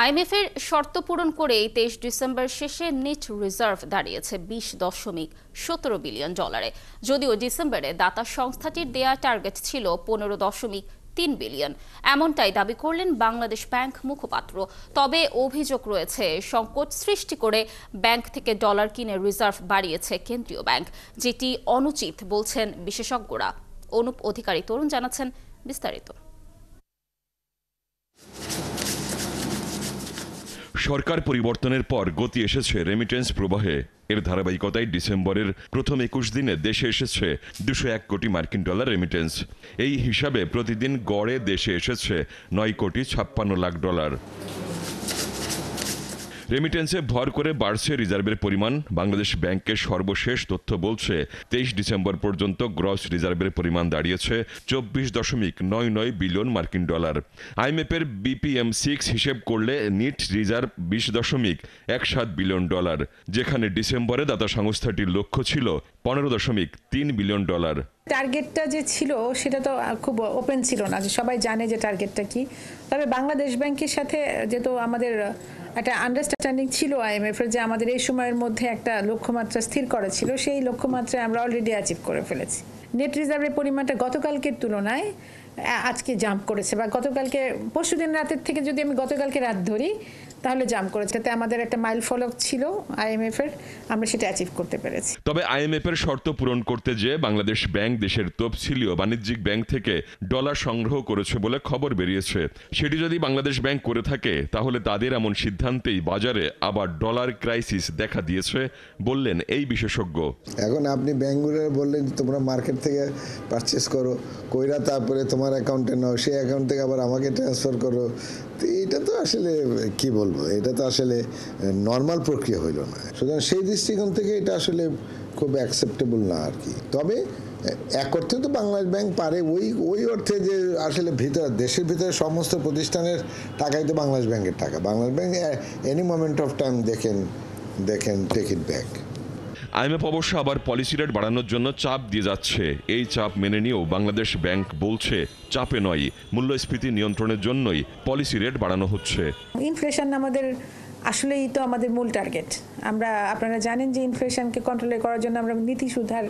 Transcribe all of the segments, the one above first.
IMF এর শর্ত পূরণ করেই 23 ডিসেম্বর শেষে নেট রিজার্ভ দাঁড়িয়েছে 20.17 বিলিয়ন ডলারে। যদিও ডিসেম্বরে দাতা সংস্থাটির দেয়া টার্গেট ছিল 15.3 বিলিয়ন। এমনটাই দাবি করলেন বাংলাদেশ ব্যাংক মুখপাত্র। তবে অভিযোগ রয়েছে সংকট সৃষ্টি করে ব্যাংক থেকে ডলার কিনে রিজার্ভ বাড়িয়েছে কেন্দ্রীয় ব্যাংক, যেটি অনুচিত বলছেন বিশেষজ্ঞরা। অনুপ অধিকারী তরুণ জানাচ্ছেন বিস্তারিত। সরকার পরিবর্তনের পর গতি এসেছে রেমিটেন্স প্রবাহে। এর ধারাবাহিকতায় ডিসেম্বরের প্রথম 21 দিনে দেশে এসেছে 201 কোটি মার্কিন ডলার রেমিটেন্স। এই হিসাবে প্রতিদিন গড়ে দেশে এসেছে 9 কোটি 56 লাখ ডলার। রেমিটেন্সে ভর করে বাড়ছে রিজার্ভের পরিমাণ। বাংলাদেশ ব্যাংকের সর্বশেষ তথ্য বলছে 23 ডিসেম্বর পর্যন্ত গ্রস রিজার্ভের পরিমাণ দাঁড়িয়েছে 24.99 বিলিয়ন মার্কিন ডলার। আইএমএফের BPM6 হিসেব করলে নিট রিজার্ভ 20.17 বিলিয়ন ডলার, যেখানে ডিসেম্বরে দাতা সংস্থাটির লক্ষ্য ছিল 15.3 বিলিয়ন ডলার। টার্গেটটা যে ছিল সেটা তো খুব ওপেন ছিল না, যে সবাই জানে যে টার্গেটটা কি। তবে বাংলাদেশ ব্যাংকের সাথে যেহেতু আমাদের একটা আন্ডারস্ট্যান্ডিং ছিল আইএমএফ এর, যে আমাদের এই সময়ের মধ্যে একটা লক্ষ্যমাত্রা স্থির করা ছিল, সেই লক্ষ্যমাত্রায় আমরা অলরেডি অ্যাচিভ করে ফেলেছি। নেট রিজার্ভের পরিমাণটা গতকালকের তুলনায় আজকে জাম্প করেছে, বা গতকালকে পরশুদিন রাতের থেকে যদি আমি গতকালকে রাত ধরি তাহলে জাম্প করেছে। তাতে আমাদের একটা মাইল ফলক ছিল আইএমএফ এর, আমরা সেটা অ্যাচিভ করতে পেরেছি। তবে আইএমএফ এর শর্ত পূরণ করতে যে বাংলাদেশ ব্যাংক দেশের তফসিলীয় বাণিজ্যিক ব্যাংক থেকে ডলার সংগ্রহ করেছে বলে খবর বেরিয়েছে। সেটি যদি বাংলাদেশ ব্যাংক করে থাকে তাহলে তাদের এমন সিদ্ধান্তেই বাজারে আবার ডলার ক্রাইসিস দেখা দিয়েছে বললেন এই বিশেষজ্ঞ। এখন আপনি ব্যাংকগুলো বললেন তোমরা মার্কেট থেকে পারচেস করো, কইরা তারপরে তোমার অ্যাকাউন্টে নাও, সেই অ্যাকাউন্ট থেকে আবার আমাকে ট্রান্সফার করো। তো এটা তো আসলে কি বলবো, এটা তো আসলে নর্মাল প্রক্রিয়া হইল না। সুতরাং সেই দৃষ্টিকোণ থেকে এটা আসলে খুব অ্যাকসেপ্টেবল না আর কি। তবে এক অর্থে তো বাংলাদেশ ব্যাংক পারে, ওই অর্থে যে আসলে দেশের ভিতরে সমস্ত প্রতিষ্ঠানের টাকাই তো বাংলাদেশ ব্যাংকের টাকা। Bangladesh bank any moment of time দেখেন টেক ইট ব্যাক। আইএমএফ অবশ্য আবার পলিসি রেট বাড়ানোর জন্য চাপ দিয়ে যাচ্ছে। এই চাপ মেনে নিয়েও বাংলাদেশ ব্যাংক বলছে চাপে নয়, মূল্যস্ফীতি নিয়ন্ত্রণের জন্যই পলিসি রেট বাড়ানো হচ্ছে। ইনফ্লেশন আমাদের আসলেই তো আমাদের মূল টার্গেট। আপনারা জানেন যে ইনফ্লেশনকে কন্ট্রোলে করার জন্য আমরা নীতি সুধার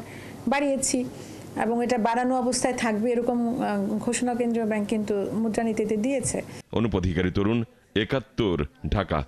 বাড়িয়েছি এবং এটা বাড়ানো অবস্থায় থাকবে এরকম ঘোষণা কেন্দ্রীয় ব্যাংক কিন্তু মুদ্রানীতিতে দিয়েছে। অনুপ অধিকারী তরুণ, ৭১, ঢাকা।